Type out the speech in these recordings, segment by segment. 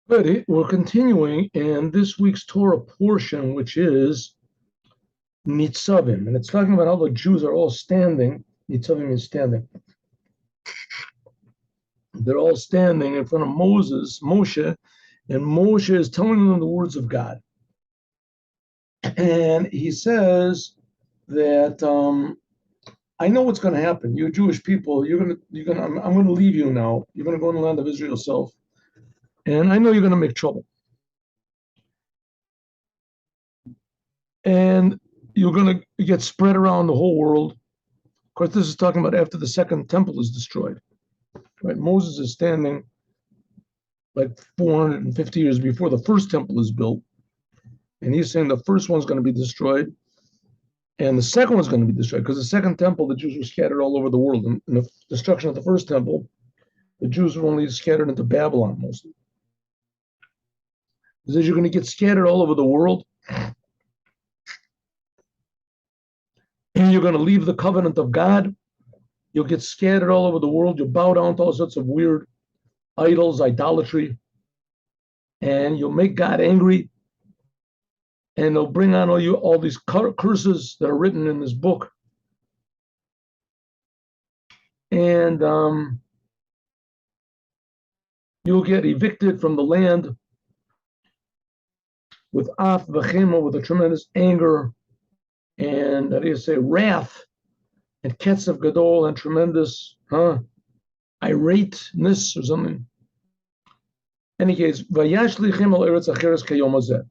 But we're continuing in this week's Torah portion, which is Nitzavim. And it's talking about how the Jews are all standing. Nitzavim is standing. They're all standing in front of Moshe, and Moshe is telling them the words of God. And he says that I know what's going to happen. You Jewish people, I'm going to leave you now. You're going to go in the land of Israel yourself, and I know you're going to make trouble. And you're going to get spread around the whole world. Of course, this is talking about after the second temple is destroyed. Right? Moses is standing like 450 years before the first temple is built. And he's saying the first one's going to be destroyed. And the second one's going to be destroyed because the second temple, the Jews were scattered all over the world. In the destruction of the first temple, the Jews were only scattered into Babylon mostly. He says you're going to get scattered all over the world. And you're going to leave the covenant of God. You'll get scattered all over the world. You'll bow down to all sorts of weird idols, idolatry. And you'll make God angry. And they'll bring on all these curses that are written in this book. And you'll get evicted from the land with af v'chema, with a tremendous anger, and how do you say, wrath, and ketzav gadol, and tremendous irateness or something. In any case, vayash lichem al eretz acheres kayom hazeh.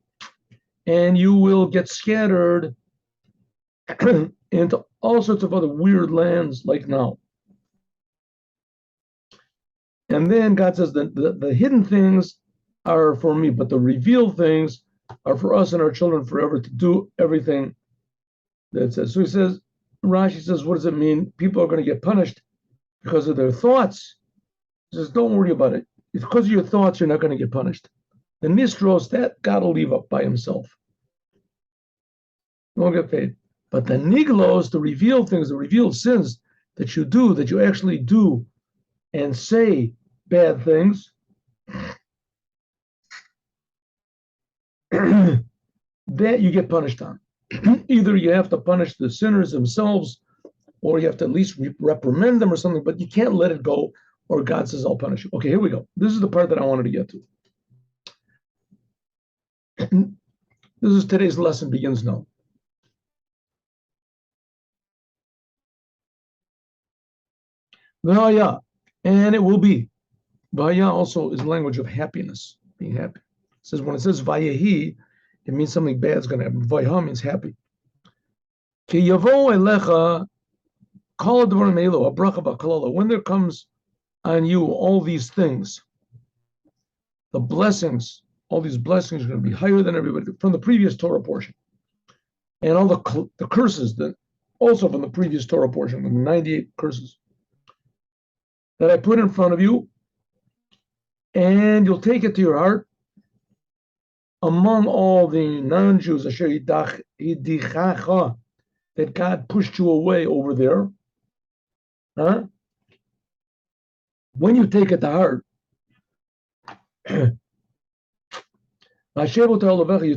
And you will get scattered into all sorts of other weird lands like now. And then God says that the hidden things are for me, but the revealed things are for us and our children forever to do everything that it says. So he says, Rashi says, what does it mean? People are going to get punished because of their thoughts. He says, don't worry about it. It's because of your thoughts, you're not going to get punished. The nistros, that God will leave up by himself. You won't get paid. But the niglos, the revealed things, the revealed sins that you do, that you actually do and say bad things, that you get punished on. Either you have to punish the sinners themselves, or you have to at least reprimand them or something, but you can't let it go, or God says, I'll punish you. Okay, here we go. This is the part that I wanted to get to. This is today's lesson begins now. V'haya, and it will be. V'haya also is language of happiness, being happy. It says when it says vayehi, it means something bad is going to happen. Vayha means happy. Ki yavo elecha kol advarim elu abracha v'kalala. When there comes on you all these things, the blessings, all these blessings are going to be higher than everybody from the previous Torah portion, and all the curses that also from the previous Torah portion, the 98 curses that I put in front of you, and you'll take it to your heart. Among all the non-Jews, asher hidichacha, that God pushed you away over there, when you take it to heart, you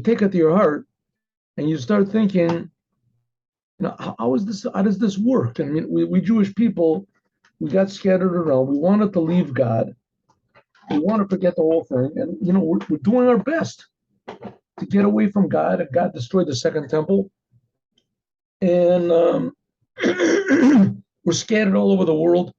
take it to your heart, and you start thinking, how does this work? I mean, we Jewish people, we got scattered around. We wanted to leave God. We want to forget the whole thing. And, we're doing our best to get away from God. And God destroyed the second temple. And we're scattered all over the world.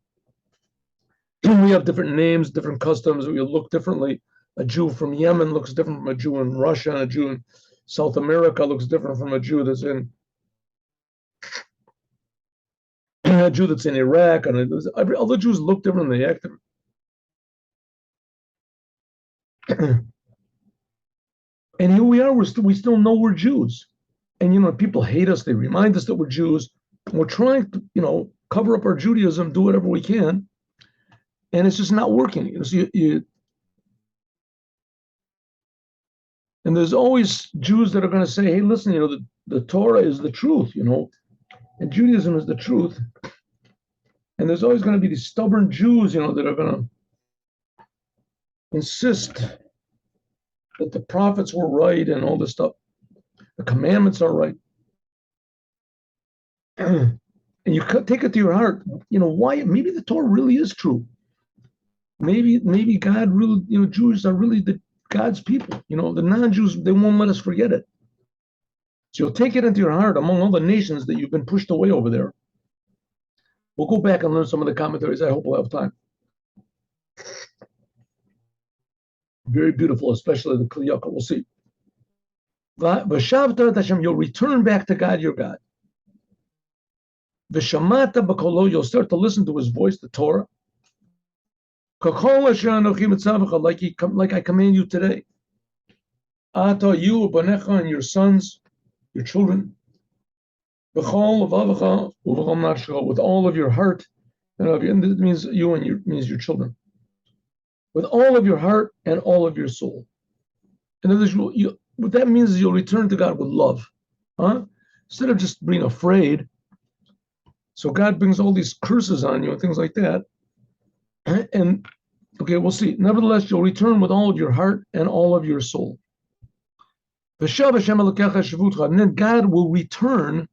And we have different names, different customs. We look differently. A Jew from Yemen looks different from a Jew in Russia. And a Jew in South America looks different from a Jew that's in Iraq, and all the Jews look different and they act different. And here we are, we still know we're Jews. And, people hate us, they remind us that we're Jews. And we're trying to, cover up our Judaism, do whatever we can. And it's just not working. So and there's always Jews that are going to say, hey, listen, the Torah is the truth, and Judaism is the truth. And there's always going to be these stubborn Jews, that are going to insist that the prophets were right and all this stuff. The commandments are right. And you take it to your heart, why? Maybe the Torah really is true. Maybe God really, Jews are really God's people. The non-Jews, they won't let us forget it. So you'll take it into your heart among all the nations that you've been pushed away over there. We'll go back and learn some of the commentaries. I hope we'll have time. Very beautiful, especially the Kli Ykar. We'll see. V'shavta Hashem, you'll return back to God, your God. V'shamata b'kolo, you'll start to listen to his voice, the Torah. Like I command you today. Ata, you, banecha, and your sons, your children. With all of your heart, and it means you and means your children. With all of your heart and all of your soul. In other words, what that means is you'll return to God with love, instead of just being afraid. So God brings all these curses on you and things like that. And okay, we'll see. Nevertheless, you'll return with all of your heart and all of your soul. And then God will return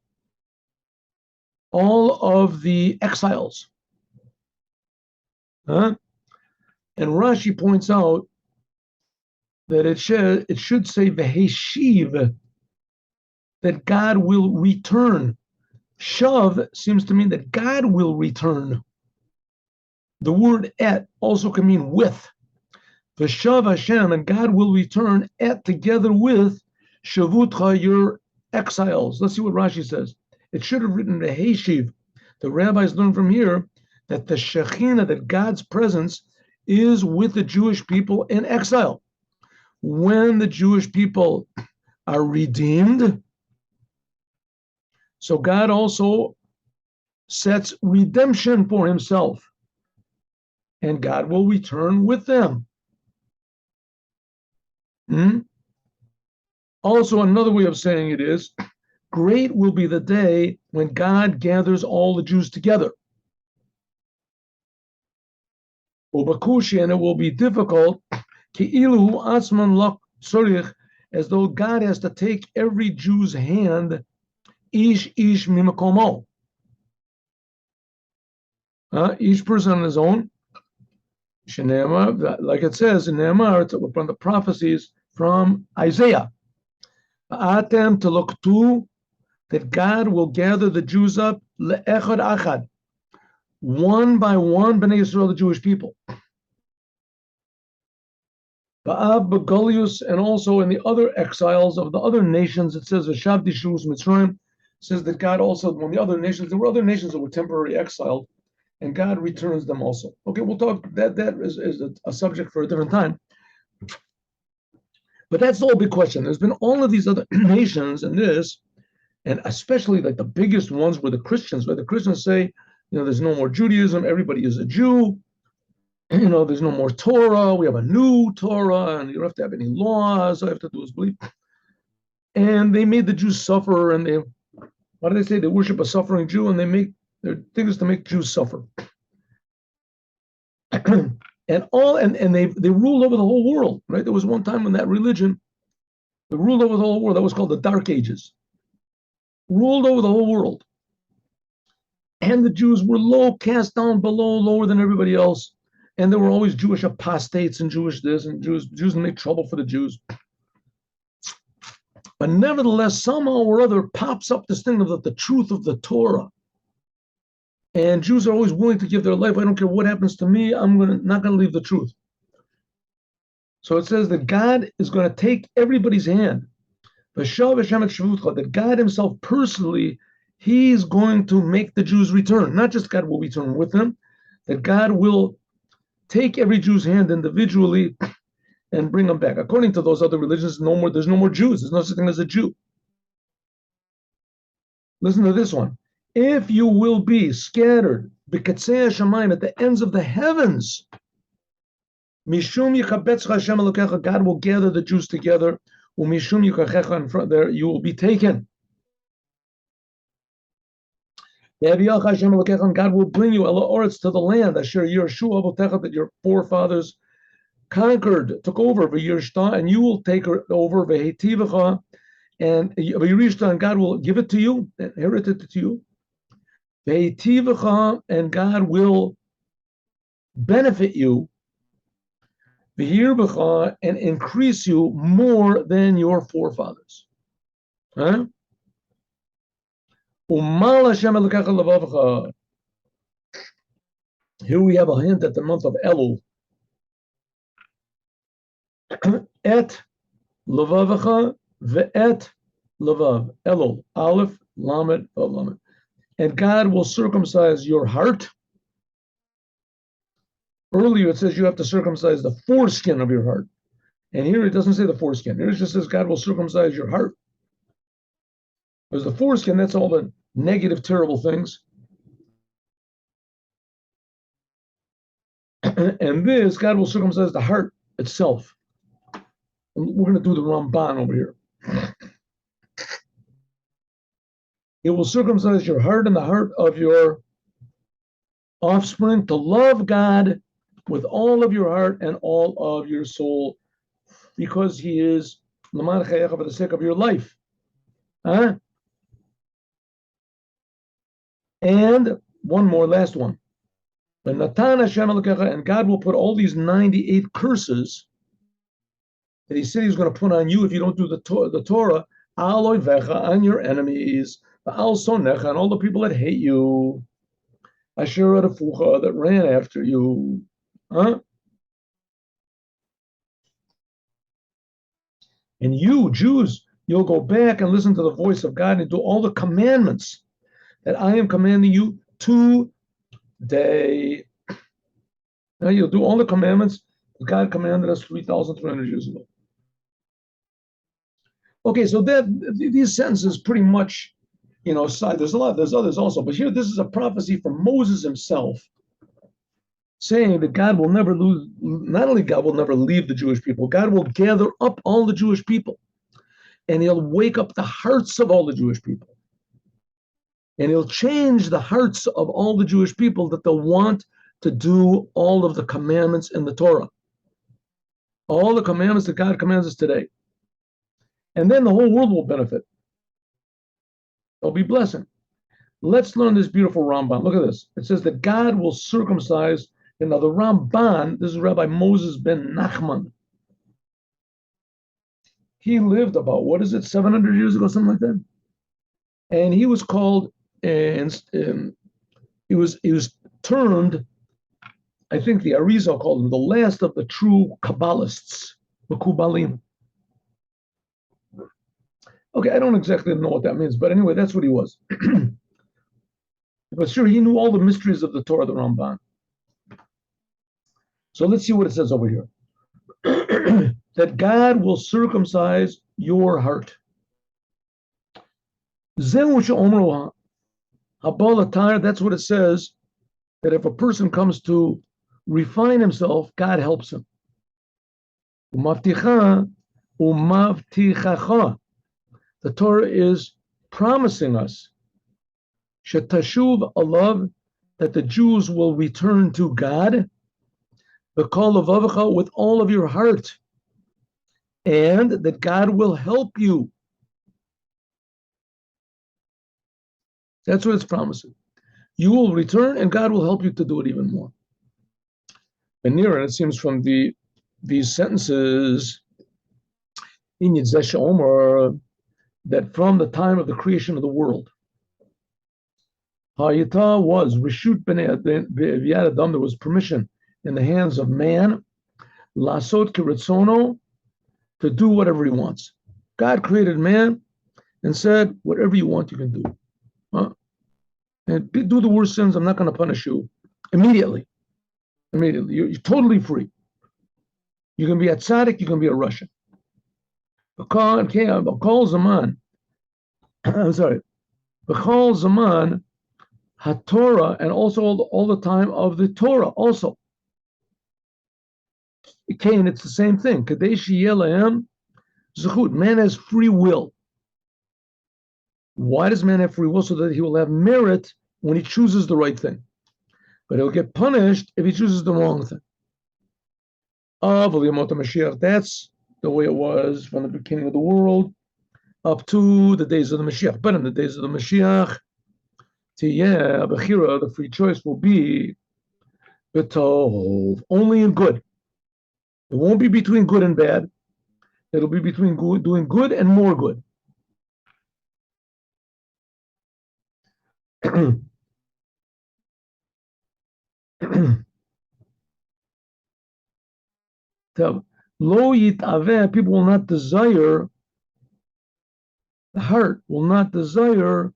all of the exiles. And Rashi points out that it should say v'heshiv, that God will return. Shav seems to mean that God will return. The word et also can mean with. V'shav Hashem, and God will return et, together with shavutcha, your exiles. Let's see what Rashi says. It should have written v'heshiv. The rabbis learn from here that the Shekhinah, that God's presence, is with the Jewish people in exile. When the Jewish people are redeemed, so God also sets redemption for himself, and God will return with them. Also, another way of saying it is, great will be the day when God gathers all the Jews together. Ubakushi, and it will be difficult, ki'ilu asman lak tzorich, as though God has to take every Jew's hand, ish mimakomo. Each person on his own. Like it says in Ne'emar, from the prophecies from Isaiah. Atem to look to, that God will gather the Jews up, le'echad achad, one by one, Bnei Yisrael, the Jewish people. Ba'av Begolius, and also in the other exiles of the other nations, it says V'shavti Shus Mitzrayim, says that God also, when the other nations, there were other nations that were temporarily exiled, and God returns them also. Okay, we'll talk, that is a subject for a different time. But that's the whole big question. There's been all of these other nations and this, and especially like the biggest ones were the Christians, where the Christians say, there's no more Judaism, everybody is a Jew, there's no more Torah, we have a new Torah, and you don't have to have any laws, all you have to do is believe. And they made the Jews suffer, and what do they say? They worship a suffering Jew, and their thing is to make Jews suffer. and they ruled over the whole world, right? There was one time when that religion, they ruled over the whole world. That was called the Dark Ages. Ruled over the whole world. And the Jews were low, cast down below, lower than everybody else. And there were always Jewish apostates and Jewish this, and Jews make trouble for the Jews. But nevertheless, somehow or other pops up this thing of the truth of the Torah. And Jews are always willing to give their life. I don't care what happens to me, I'm not going to leave the truth. So it says that God is going to take everybody's hand. That God himself personally, he's going to make the Jews return. Not just God will return with them, that God will take every Jew's hand individually and bring them back. According to those other religions, there's no more Jews. There's no such thing as a Jew. Listen to this one. If you will be scattered, b'katzei hashamayim, at the ends of the heavens, mishum yikabetzcha Hashem elokecha, God will gather the Jews together, umishum yikachecha, in front there, you will be taken. And God will bring you to the land, asher Yershu avotecha, that your forefathers conquered, took over, and you will take over, and God will give it to you, inherit it to you, and God will benefit you, and increase you more than your forefathers. Huh? Here we have a hint at the month of Elul. Et levavacha ve'et levav. Elul. Aleph, lamed, vav, lamed. And God will circumcise your heart. Earlier it says you have to circumcise the foreskin of your heart. And here it doesn't say the foreskin. Here it just says God will circumcise your heart. Because the foreskin, that's all the negative, terrible things. And this, God will circumcise the heart itself. And we're going to do the Ramban over here. It will circumcise your heart and the heart of your offspring to love God with all of your heart and all of your soul, because He is for the sake of your life. Huh? And one more, last one. And God will put all these 98 curses that He said He's going to put on you if you don't do the Torah, on your enemies, and all the people that hate you, that ran after you. Huh? And you, Jews, you'll go back and listen to the voice of God and do all the commandments that I am commanding you today. Now you'll do all the commandments that God commanded us 3,300 years ago. Okay, so these sentences pretty much, there's others also, but here this is a prophecy from Moses himself, saying that God will never lose. Not only God will never leave the Jewish people, God will gather up all the Jewish people, and He'll wake up the hearts of all the Jewish people, and He'll change the hearts of all the Jewish people that they'll want to do all of the commandments in the Torah, all the commandments that God commands us today. And then the whole world will benefit. There'll be blessing. Let's learn this beautiful Ramban. Look at this. It says that God will circumcise. Now the Ramban, this is Rabbi Moses ben Nachman. He lived about, 700 years ago, something like that? And he was called, and he was termed, I think the Arizal called him, the last of the true Kabbalists, the Kubalim. Okay, I don't exactly know what that means, but anyway, that's what he was. But sure, he knew all the mysteries of the Torah, the Ramban. So let's see what it says over here. That God will circumcise your heart. That's what it says, that if a person comes to refine himself, God helps him. The Torah is promising us shetashuv alav, that the Jews will return to God, with all of your heart, and that God will help you. That's what it's promising. You will return, and God will help you to do it even more. And near it seems from these sentences in Yitzesh Omer, that from the time of the creation of the world, Hayata was Rishut B'nei Adam, there was permission in the hands of man, Lasot Kiritzono, to do whatever he wants. God created man and said, whatever you want, you can do. Huh? And do the worst sins, I'm not going to punish you. Immediately. You're totally free. You can be a tzaddik, you can be a Russian. B'chol zaman, I'm sorry, B'chol zaman HaTorah, and also all the time of the Torah also. Cain, it's the same thing. Kadesh Yelahem Zechut. Man has free will. Why does man have free will? So that he will have merit when he chooses the right thing. But he'll get punished if he chooses the wrong thing. of Yemot Mashiach. That's the way it was from the beginning of the world up to the days of the Mashiach. But in the days of the Mashiach, the free choice will be only in good. It won't be between good and bad. It'll be between doing good and more good. Lo yitaveh, people will not desire, the heart will not desire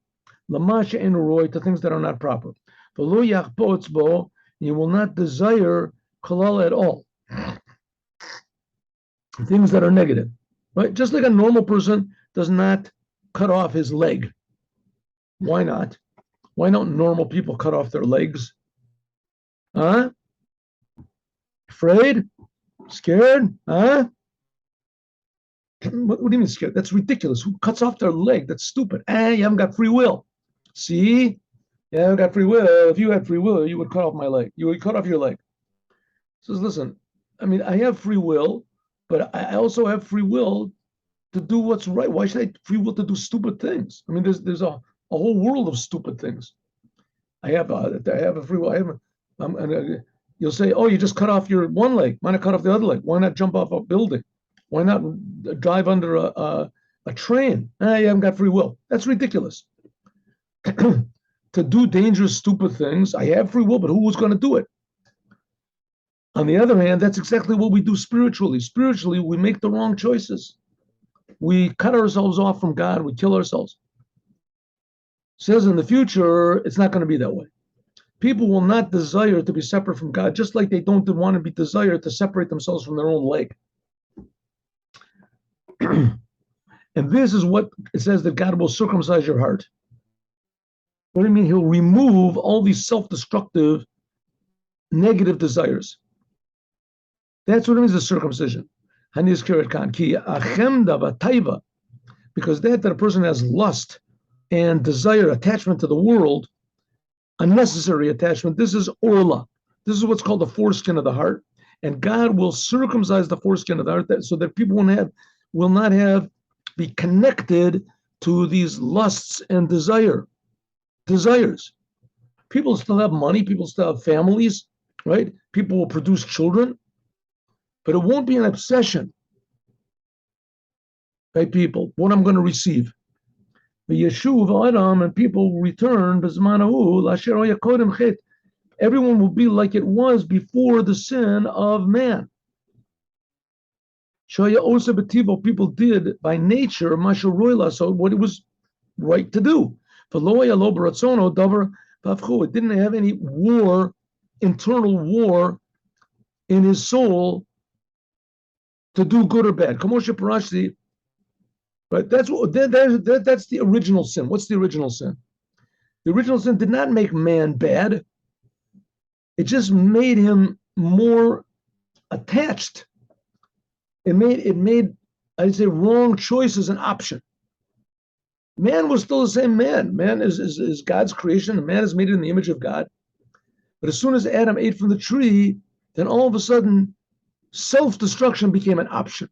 lamasha and roy, to things that are not proper. V'lo yachbotz bo, you will not desire kalal at all, things that are negative, right? Just like a normal person does not cut off his leg. Why not? Why don't normal people cut off their legs? Huh? Afraid? Scared? Huh? What do you mean scared? That's ridiculous. Who cuts off their leg? That's stupid. You haven't got free will. See? You haven't got free will. If you had free will, you would cut off my leg. You would cut off your leg. Says, listen, I mean, I have free will, but I also have free will to do what's right. Why should I free will to do stupid things? I mean, there's a whole world of stupid things. I have a free will. You'll say, oh, you just cut off your one leg. Why not cut off the other leg? Why not jump off a building? Why not drive under a train? You haven't got free will. That's ridiculous. To do dangerous, stupid things, I have free will, but who was going to do it? On the other hand, that's exactly what we do spiritually. Spiritually, we make the wrong choices. We cut ourselves off from God. We kill ourselves. Says in the future, it's not going to be that way. People will not desire to be separate from God, just like they don't want to be desired to separate themselves from their own leg. And this is what it says, that God will circumcise your heart. What do you mean? He'll remove all these self-destructive, negative desires. That's what it means, the circumcision. Because that a person has lust and desire, attachment to the world, unnecessary attachment, this is orla. This is what's called the foreskin of the heart. And God will circumcise the foreskin of the heart so that people will not be connected to these lusts and desires. People still have money, people still have families, right? People will produce children, but it won't be an obsession by people, what I'm going to receive. The Yeshuv Adam, and people will return, everyone will be like it was before the sin of man. People did by nature so what it was right to do. It didn't have any war, internal war in his soul to do good or bad. But that's the original sin. What's the original sin? The original sin did not make man bad. It just made him more attached. It made I'd say wrong choices an option. Man was still the same man. Man is God's creation, and man is made in the image of God. But as soon as Adam ate from the tree, then all of a sudden, self-destruction became an option.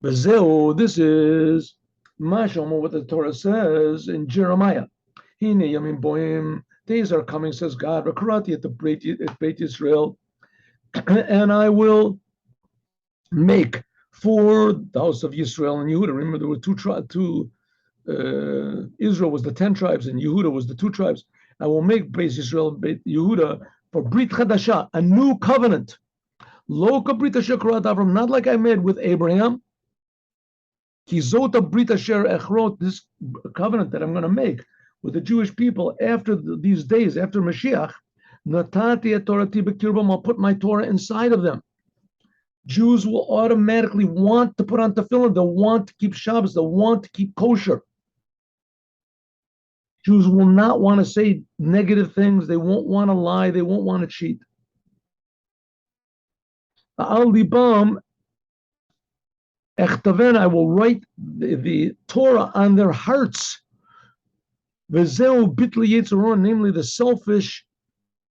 This is Mashom, what the Torah says in Jeremiah. Days are coming, says God, Karati at Beit Israel, and I will make for the house of Israel and Yehuda. Remember, there were Israel was the 10 tribes, and Yehuda was the 2 tribes. I will make Beit Israel and Beit Yehuda for Brit Chadasha, a new covenant. Loka Brit Asher Karat Avram, not like I made with Abraham. Kizota Brit Asher Echrot, this covenant that I'm going to make with the Jewish people after these days, after Mashiach. Natati et Torati b'kirbam, I'll put my Torah inside of them. Jews will automatically want to put on tefillin. They'll want to keep Shabbos. They'll want to keep kosher. Jews will not want to say negative things. They won't want to lie. They won't want to cheat. Al libam echtaven, I will write the Torah on their hearts. V'zeu bitli yetzeron, namely the selfish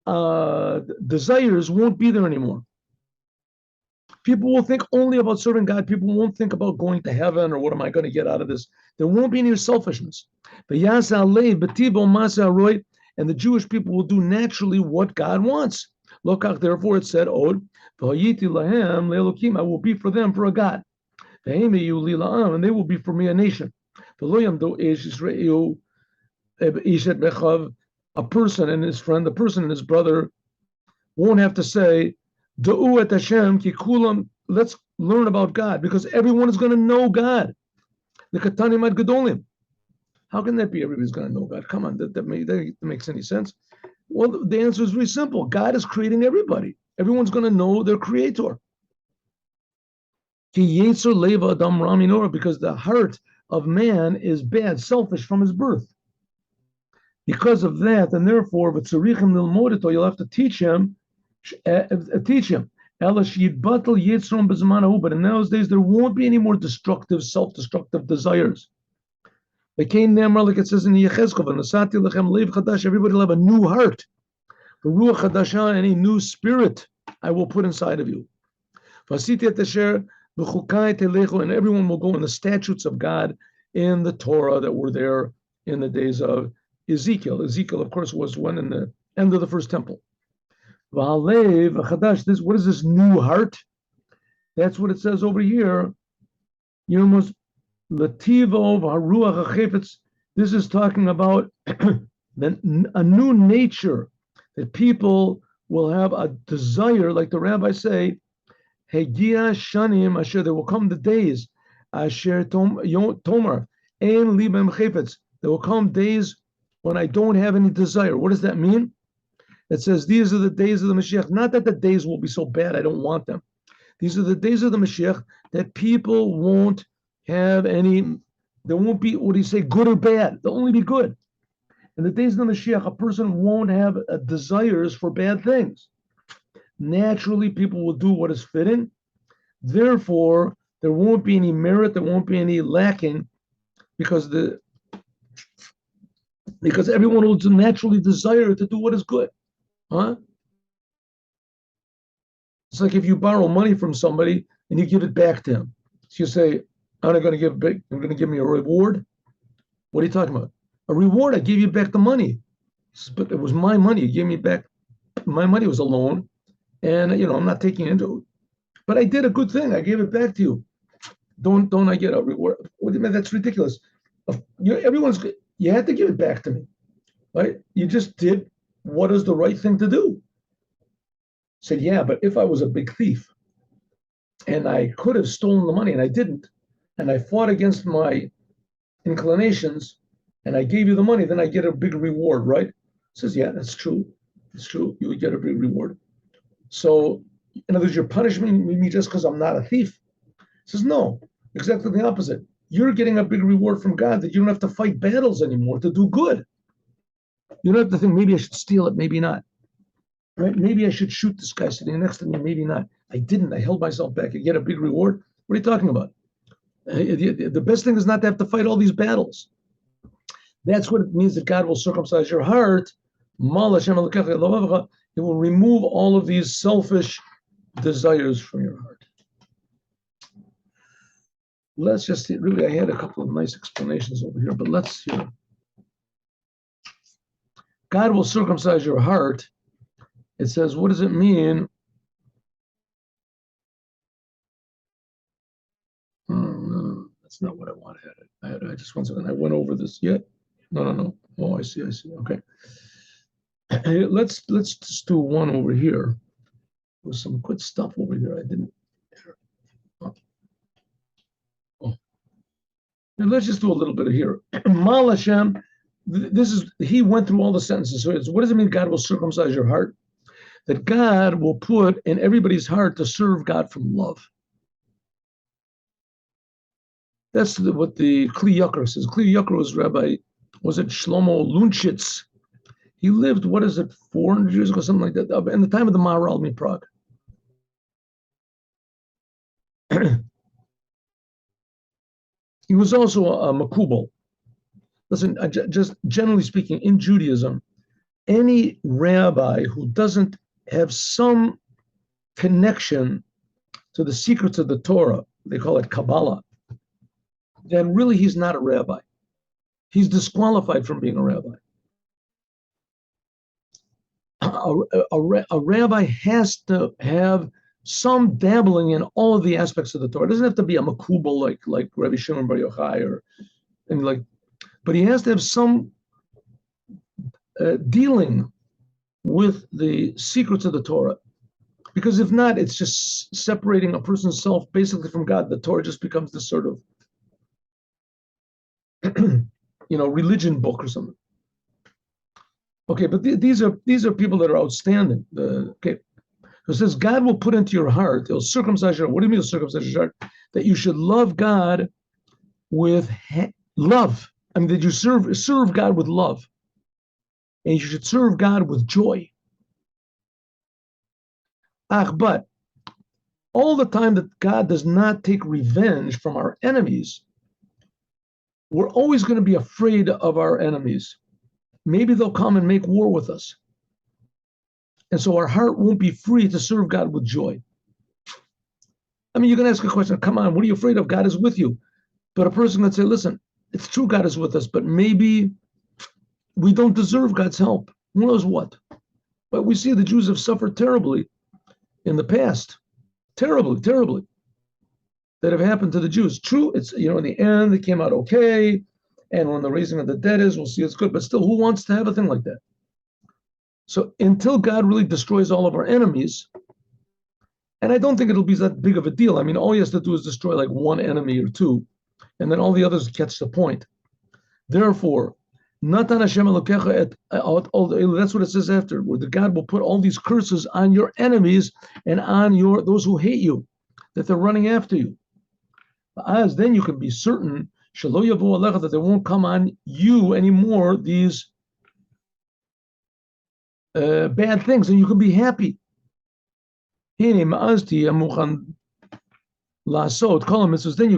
desires won't be there anymore. People will think only about serving God. People won't think about going to heaven or what am I going to get out of this. There won't be any selfishness. And the Jewish people will do naturally what God wants. Therefore it said, I will be for them for a God. And they will be for me a nation. A person and his friend, the person and his brother won't have to say, Deut Hashem ki kulam, let's learn about God, because everyone is going to know God. The Katanim ad Gedolim. How can that be? Everybody's going to know God. Come on, that makes any sense? Well, the answer is very simple. God is creating everybody. Everyone's going to know their creator. Because the heart of man is bad, selfish from his birth. Because of that, and therefore, you'll have to teach him. But in those days, there won't be any more destructive, self-destructive desires. Like it says in the Yechezkel, everybody will have a new heart. Any new spirit I will put inside of you. And everyone will go in the statutes of God in the Torah that were there in the days of Ezekiel. Ezekiel, of course, was when in the end of the first temple. What is this new heart? That's what it says over here. This is talking about a new nature, that people will have a desire, like the rabbis say, Hegia Shanim Asher, there will come the days, Asher Tomar, Ein Libem Chefetz, there will come days when I don't have any desire. What does that mean? It says these are the days of the Mashiach. Not that the days will be so bad, I don't want them. These are the days of the Mashiach that people won't have any, there won't be, what do you say, good or bad. They'll only be good. In the days of the Mashiach, a person won't have desires for bad things. Naturally, people will do what is fitting. Therefore, there won't be any merit, there won't be any lacking, because everyone will naturally desire to do what is good. Huh? It's like if you borrow money from somebody and you give it back to him. So you say, I'm going to give me a reward. What are you talking about? A reward? I gave you back the money. But it was my money. You gave me back my money. Was a loan. And I'm not taking into it. But I did a good thing. I gave it back to you. Don't I get a reward? What do you mean? That's ridiculous. You had to give it back to me. Right? You just did what is the right thing to do. Said, yeah, but if I was a big thief and I could have stolen the money and I didn't, and I fought against my inclinations and I gave you the money, then I get a big reward, right? Says, yeah, that's true. It's true. You would get a big reward. So, in other words, you're punishing me just because I'm not a thief. Says, no, exactly the opposite. You're getting a big reward from God that you don't have to fight battles anymore to do good. You don't have to think, maybe I should steal it, maybe not. Right? Maybe I should shoot this guy sitting next to me, maybe not. I didn't. I held myself back. I get a big reward. What are you talking about? The best thing is not to have to fight all these battles. That's what it means that God will circumcise your heart. It will remove all of these selfish desires from your heart. Let's just see. Really, I had a couple of nice explanations over here, but let's hear. God will circumcise your heart. It says, what does it mean? No, that's not what I wanted. I just one second. I went over this yet. No. Oh, I see. Okay. Let's just do one over here. There's some good stuff over here. I didn't. Oh. And let's just do a little bit of here. Mal Hashem. He went through all the sentences. So what does it mean God will circumcise your heart? That God will put in everybody's heart to serve God from love. That's what the Kli Ykar says. Kli Ykar was it Shlomo Lunchitz? He lived, 400 years ago, something like that, in the time of the Maharal in Prague. He was also a Makubal. Listen, just generally speaking, in Judaism, any rabbi who doesn't have some connection to the secrets of the Torah, they call it Kabbalah, then really he's not a rabbi. He's disqualified from being a rabbi. A rabbi has to have some dabbling in all of the aspects of the Torah. It doesn't have to be a makubal like Rabbi Shimon Bar Yochai but he has to have some dealing with the secrets of the Torah. Because if not, it's just separating a person's self basically from God. The Torah just becomes this sort of, religion book or something. Okay, but these are people that are outstanding. It says God will put into your heart, he'll circumcise your heart. What do you mean he'll circumcise your heart? That you should love God with love. I mean, that you serve God with love. And you should serve God with joy. But all the time that God does not take revenge from our enemies, we're always going to be afraid of our enemies. Maybe they'll come and make war with us. And so our heart won't be free to serve God with joy. I mean, you can ask a question, come on, what are you afraid of? God is with you. But a person can say, listen, it's true God is with us, but maybe we don't deserve God's help. Who knows what? But we see the Jews have suffered terribly in the past. Terribly. That have happened to the Jews. True, it's, in the end, they came out okay. And when the raising of the dead is, we'll see it's good. But still, who wants to have a thing like that? So until God really destroys all of our enemies, and I don't think it'll be that big of a deal. I mean, all he has to do is destroy like one enemy or two, and then all the others catch the point. Therefore, Natan Hashem Elokecha et all that's what it says after, where the God will put all these curses on your enemies and on those who hate you, that they're running after you. As then you can be certain that they won't come on you anymore, these bad things, and you can be happy. Then you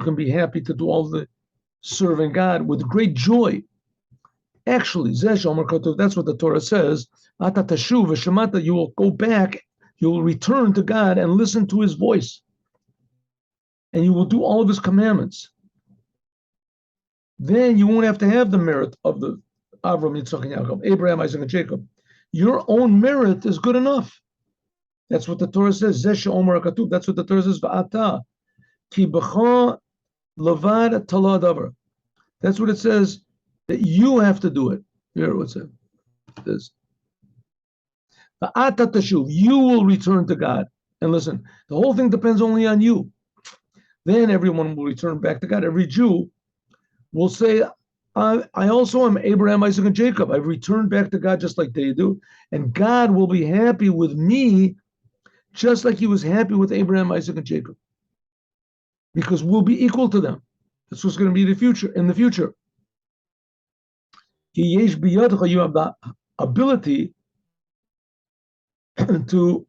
can be happy to do all the serving God with great joy. Actually, that's what the Torah says. You will go back, you will return to God and listen to his voice. And you will do all of his commandments. Then you won't have to have the merit of the Avram, Yitzchak, and Yaakov, Abraham, Isaac, and Jacob. Your own merit is good enough. That's what the Torah says. That's what the Torah says. Va'ata ki b'cha levad tala davar. That's what it says, that you have to do it. Here, what's it? This. Va'ata tashuv. You will return to God. And listen, the whole thing depends only on you. Then everyone will return back to God. Every Jew will say, I also am Abraham, Isaac, and Jacob. I've returned back to God just like they do. And God will be happy with me just like he was happy with Abraham, Isaac, and Jacob. Because we'll be equal to them. That's what's going to be in the future. You have the ability to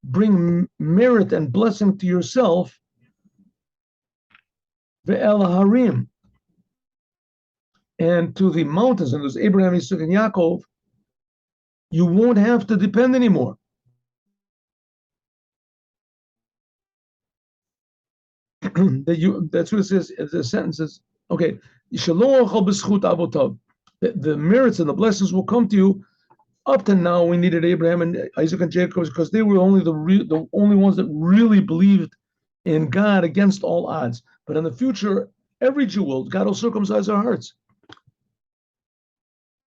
bring merit and blessing to yourself, ve'el harim, and to the mountains, and those Abraham, Isaac, and Yaakov, you won't have to depend anymore. That's what it says. The sentence is, okay, the merits and the blessings will come to you. Up to now, we needed Abraham and Isaac and Jacob because they were only the only ones that really believed in God against all odds. But in the future, every Jew will. God will circumcise our hearts.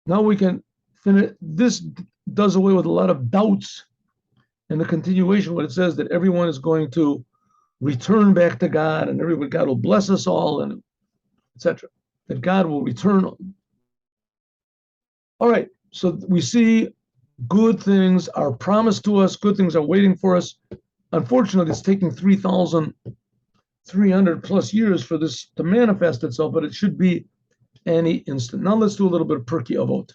Now we can finish. This does away with a lot of doubts in the continuation when it says that everyone is going to return back to God and God will bless us all, and etc. That God will return. All right, so we see good things are promised to us, good things are waiting for us. Unfortunately, it's taking 3,300 plus years for this to manifest itself, but it should be any instant. Now let's do a little bit of Pirkei Avot.